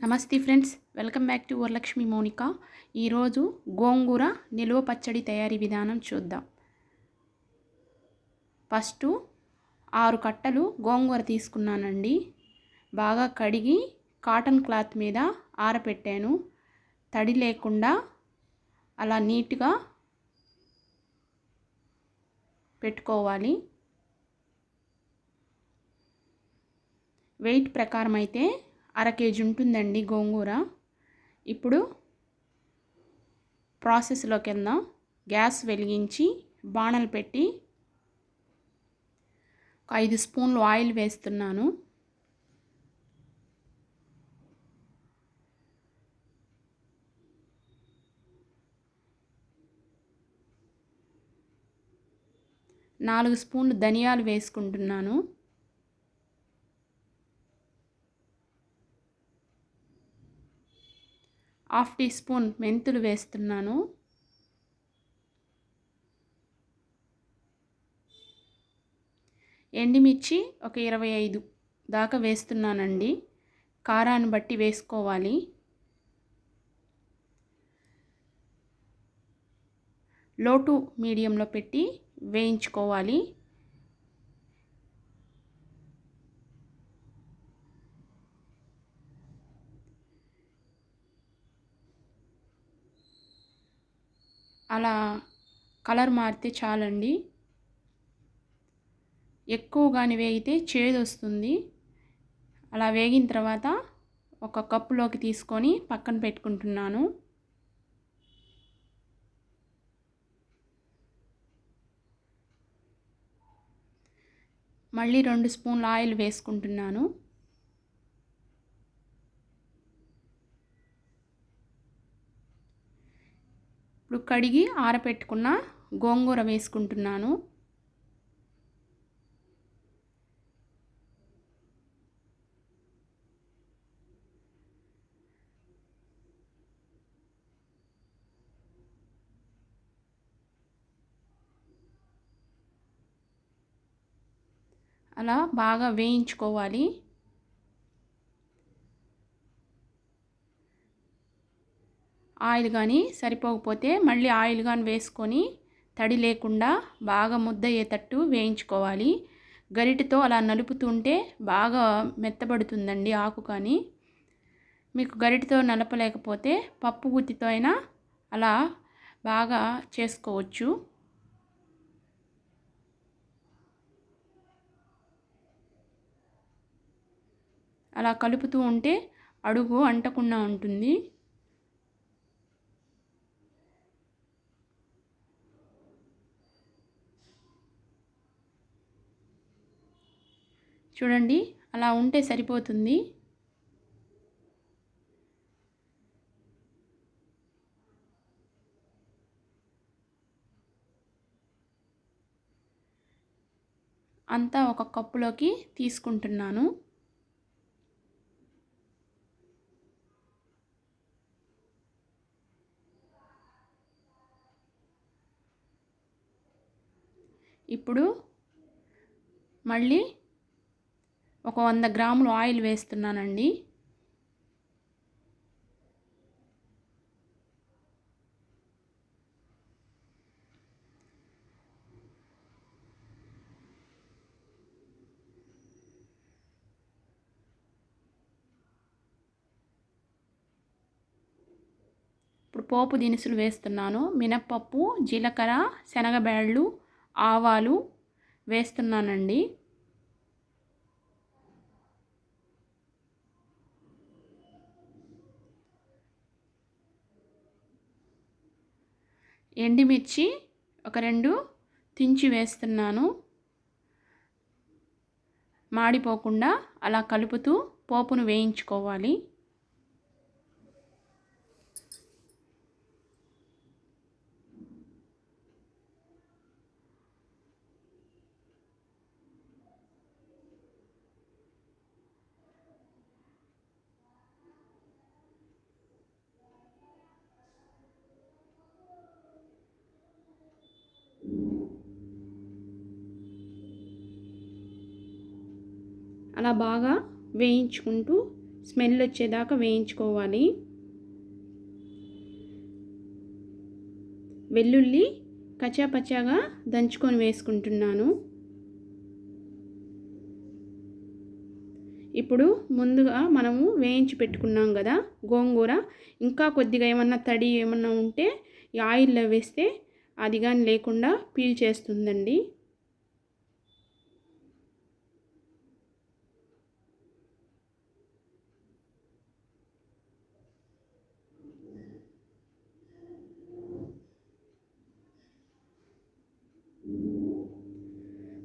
నమస్తే friends, welcome back to Varalakshmi Monika. ఈరోజు గోంగూర నిలువ పచ్చడి తయారీ విధానం చూద్దాం. ఫస్ట్ 6 కట్టలు గోంగూర తీసుకున్నానండి. బాగా కడిగి కాటన్ క్లాత్ మీద ఆరపెట్టాను. తడి లేకుండా అలా నీట్గా పెట్టుకోవాలి. వెయిట్ ప్రకారం అయితే 1/2 కేజీ ఉంటుందండి గోంగూర. ఇప్పుడు ప్రాసెస్లోకి వెళ్దాం. గ్యాస్ వెలిగించి బాణలు పెట్టి 5 స్పూన్లు ఆయిల్ వేస్తున్నాను. నాలుగు స్పూన్లు ధనియాలు వేసుకుంటున్నాను. హాఫ్ టీ స్పూన్ మెంతులు వేస్తున్నాను. ఎండుమిర్చి ఒక 25 దాకా వేస్తున్నానండి. కారాన్ని బట్టి వేసుకోవాలి. లో టు మీడియంలో పెట్టి వేయించుకోవాలి. అలా కలర్ మారితే చాలండి. ఎక్కువగానే వేగితే చేదు వస్తుంది. అలా వేగిన తర్వాత ఒక కప్పులోకి తీసుకొని పక్కన పెట్టుకుంటున్నాను. మళ్ళీ 2 స్పూన్ల ఆయిల్ వేసుకుంటున్నాను. ఇప్పుడు కడిగి ఆరపెట్టుకున్న గోంగూర వేసుకుంటున్నాను. అలా బాగా వేయించుకోవాలి. ఆయిల్ కానీ సరిపోకపోతే మళ్ళీ ఆయిల్ కానీ వేసుకొని తడి లేకుండా బాగా ముద్ద అయ్యేటట్టు వేయించుకోవాలి. గరిటెతో అలా నలుపుతుంటే బాగా మెత్తబడుతుందండి ఆకు. కానీ మీకు గరిటెతో నలపలేకపోతే పప్పు గుత్తితో అయినా అలా బాగా చేసుకోవచ్చు. అలా కలుపుతూ ఉంటే అడుగు అంటకుండా ఉంటుంది. చూడండి, అలా ఉంటే సరిపోతుంది. అంతా ఒక కప్పులోకి తీసుకుంటున్నాను. ఇప్పుడు మళ్ళీ ఒక 100 గ్రాములు ఆయిల్ వేస్తున్నానండి. ఇప్పుడు పోపు దినుసులు వేస్తున్నాను. మినప్పప్పు, జీలకర్ర, శనగబేళ్ళు, ఆవాలు వేస్తున్నానండి. ఎండుమిర్చి ఒక 2 తుంచి వేస్తున్నాను. మాడిపోకుండా అలా కలుపుతూ పోపును వేయించుకోవాలి. అలా బాగా వేయించుకుంటూ స్మెల్ వచ్చేదాకా వేయించుకోవాలి. వెల్లుల్లి కచ్చాపచ్చాగా దంచుకొని వేసుకుంటున్నాను. ఇప్పుడు ముందుగా మనము వేయించి పెట్టుకున్నాం కదా గోంగూర, ఇంకా కొద్దిగా ఏమన్నా తడి ఏమన్నా ఉంటే ఈ ఆయిల్లో వేస్తే అది కానీ లేకుండా పీల్ చేస్తుందండి.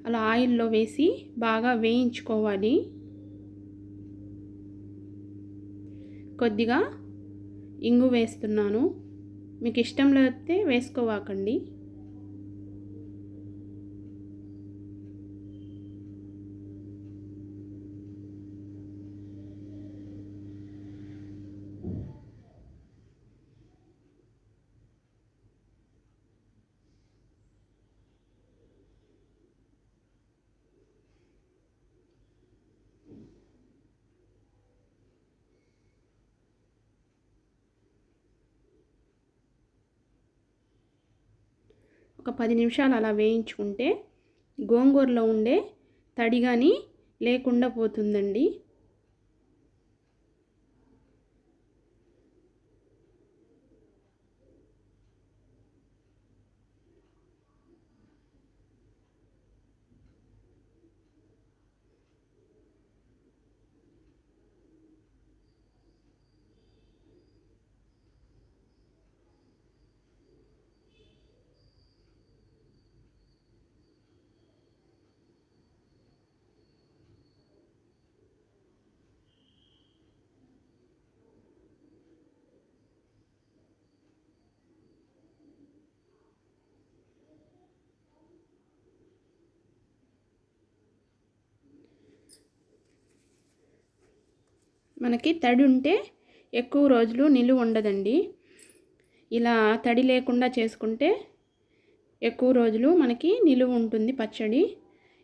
అలా ఆయిల్లో వేసి బాగా వేయించుకోవాలి. కొద్దిగా ఇంగు వేస్తున్నాను. మీకు ఇష్టం లేకపోతే వేసుకోవాకండి. ఒక 10 నిమిషాలు అలా వేయించుకుంటే గోంగూరలో ఉండే తడి కానీ లేకుండా పోతుందండి. మనకి తడి ఉంటే ఎక్కువ రోజులు నిలువ ఉండదండి. ఇలా తడి లేకుండా చేసుకుంటే ఎక్కువ రోజులు మనకి నిలువ ఉంటుంది పచ్చడి.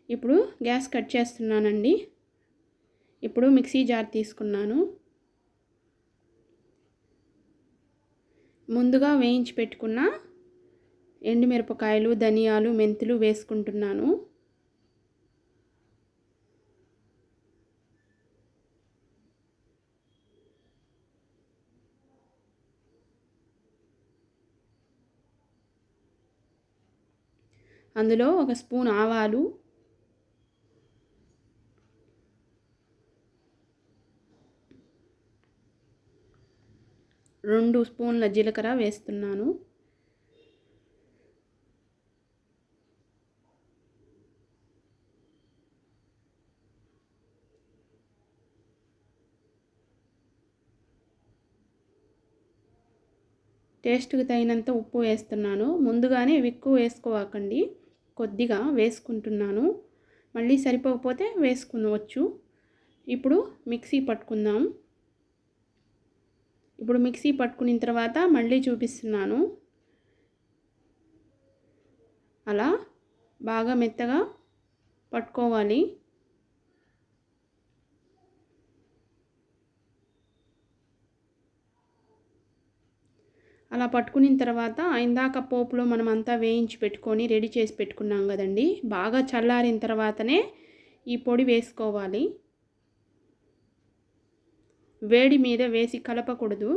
ఇప్పుడు గ్యాస్ కట్ చేస్తున్నానండి. ఇప్పుడు మిక్సీ జార్ తీసుకున్నాను. ముందుగా వేయించి పెట్టుకున్న ఎండుమిరపకాయలు, ధనియాలు, మెంతులు వేసుకుంటున్నాను. అందులో ఒక స్పూన్ ఆవాలు, 2 స్పూన్ల జీలకర్ర వేస్తున్నాను. టేస్ట్కి తగినంత ఉప్పు వేస్తున్నాను. ముందుగానే ఎక్కువ వేసుకోవాకండి, కొద్దిగా వేసుకుంటున్నాను. మళ్ళీ సరిపోకపోతే వేసుకునవచ్చు. ఇప్పుడు మిక్సీ పట్టుకుందాం. ఇప్పుడు మిక్సీ పట్టుకున్న తర్వాత మళ్ళీ చూపిస్తున్నాను. అలా బాగా మెత్తగా పట్టుకోవాలి. అలా పట్టుకున్న తర్వాత ఇందాక పోపులో మనం అంతా వేయించి పెట్టుకొని రెడీ చేసి పెట్టుకున్నాం కదండి, బాగా చల్లారిన తర్వాతనే ఈ పొడి వేసుకోవాలి. వేడి మీద వేసి కలపకూడదు.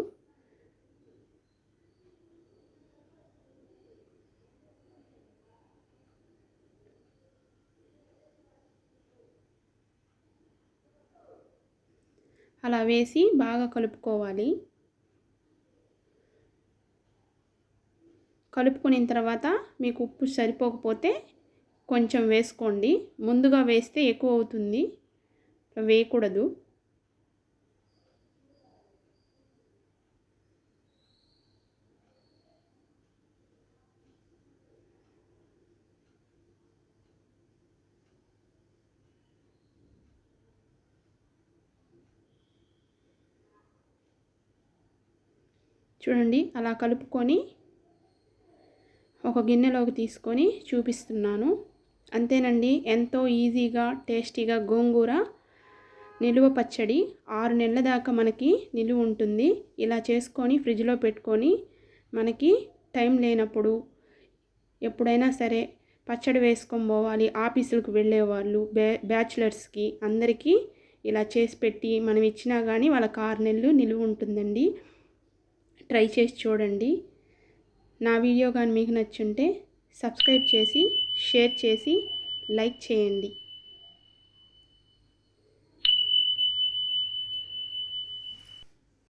అలా వేసి బాగా కలుపుకోవాలి. కలుపుకున్న తర్వాత మీకు ఉప్పు సరిపోకపోతే కొంచెం వేసుకోండి. ముందుగా వేస్తే ఎక్కువ అవుతుంది, వేయకూడదు. చూడండి, అలా కలుపుకొని ఒక గిన్నెలోకి తీసుకొని చూపిస్తున్నాను. అంతేనండి, ఎంతో ఈజీగా టేస్టీగా గోంగూర నిలువ పచ్చడి 6 నెలల దాకా మనకి నిలువ ఉంటుంది. ఇలా చేసుకొని ఫ్రిడ్జ్లో పెట్టుకొని మనకి టైం లేనప్పుడు ఎప్పుడైనా సరే పచ్చడి వేసుకొని పోవాలి, ఆఫీసులకు వెళ్ళేవాళ్ళు, బ్యాచిలర్స్కి అందరికీ ఇలా చేసి పెట్టి మనం ఇచ్చినా కానీ వాళ్ళకి 6 నెలలు నిలువ ఉంటుందండి. ట్రై చేసి చూడండి. నా వీడియో కానీ మీకు నచ్చుంటే సబ్స్క్రైబ్ చేసి, షేర్ చేసి, లైక్ చేయండి.